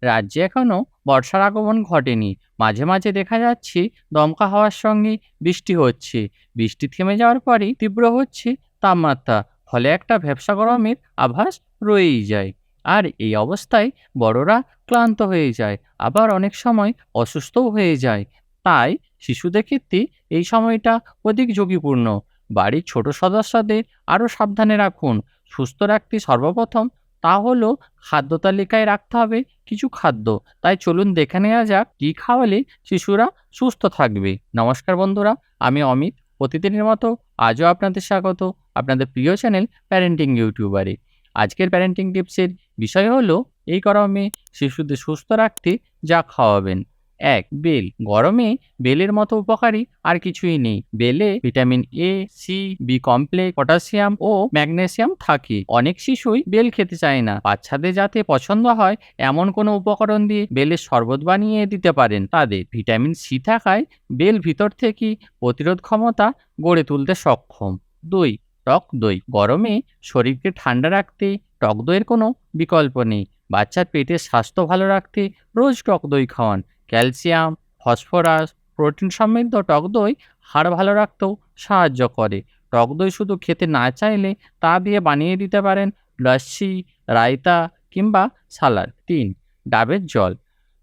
রাজ্যে এখনো বর্ষার আগমন ঘটেনি। মাঝে মাঝে দেখা যাচ্ছে দমকা হাওয়ার সঙ্গে বৃষ্টি হচ্ছে। বৃষ্টি থেমে যাওয়ার পরই তীব্র হচ্ছে তাপমাত্রা। ফলে একটা ভ্যাপসা গরমের আভাস রয়েই যায়। আর এই অবস্থায় বড়রা ক্লান্ত হয়ে যায়, আবার অনেক সময় অসুস্থও হয়ে যায়। তাই শিশুদের ক্ষেত্রে এই সময়টা অধিক ঝুঁকিপূর্ণ। বাড়ির ছোট সদস্যদের আরও সাবধানে রাখুন। সুস্থ রাখতে সর্বপ্রথম তা হলো খাদ্য তালিকায় রাখতে হবে কিছু খাদ্য। তাই চলুন দেখে নেওয়া যাক কি খাওয়ালে শিশুরা সুস্থ থাকবে। নমস্কার বন্ধুরা, আমি অমিত। প্রতিদিনের মতো আজও আপনাদের স্বাগত আপনাদের প্রিয় চ্যানেল প্যারেন্টিং ইউটিউবারে। আজকের প্যারেন্টিং টিপসের বিষয় হলো এই গরমে শিশুদের সুস্থ রাখতে যা খাওয়াবেন। ১. বেল। গরমে বেলের মতো উপকারী আর কিছুই নেই। বেলে vitamin A, C, B complex, potassium ও ম্যাগনেসিয়াম থাকে। অনেক শিশুই বেল খেতে চায় না। বাচ্চাদের যাতে পছন্দ হয় এমন কোনো উপকরণ দিয়ে বেলের শরবত বানিয়ে দিতে পারেন তাদের। ভিটামিন সি থাকায় বেল ভিতর থেকে প্রতিরোধ ক্ষমতা গড়ে তুলতে সক্ষম। ২. টক দই। গরমে শরীরকে ঠান্ডা রাখতে টক দইয়ের কোনো বিকল্প নেই। বাচ্চার পেটের স্বাস্থ্য ভালো রাখতে রোজ টক দই খাওয়ান। ক্যালসিয়াম, ফসফরাস, প্রোটিন সমৃদ্ধ টক দই হাড় ভালো রাখতেও সাহায্য করে। টক দই শুধু খেতে না চাইলে তা দিয়ে বানিয়ে দিতে পারেন লস্যি, রায়তা কিংবা সালাড। ৩. ডাবের জল।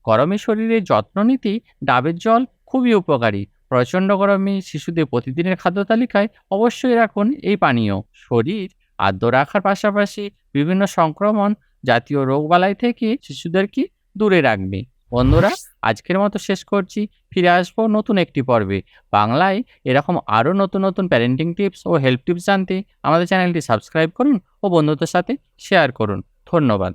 গরমে শরীরের যত্ন নিতে ডাবের জল খুবই উপকারী। প্রচণ্ড গরমে শিশুদের প্রতিদিনের খাদ্য তালিকায় অবশ্যই রাখুন এই পানীয়। শরীর আর্দ্র রাখার পাশাপাশি বিভিন্ন সংক্রমণ জাতীয় রোগবালাই থেকে শিশুদেরকে দূরে রাখবে। বন্ধুরা, আজকের মতো শেষ করছি। ফিরে আসবো নতুন একটি পর্বে। বাংলায় এরকম আরও নতুন নতুন প্যারেন্টিং টিপস ও হেল্প টিপস জানতে আমাদের চ্যানেলটি সাবস্ক্রাইব করুন ও বন্ধুদের সাথে শেয়ার করুন। ধন্যবাদ।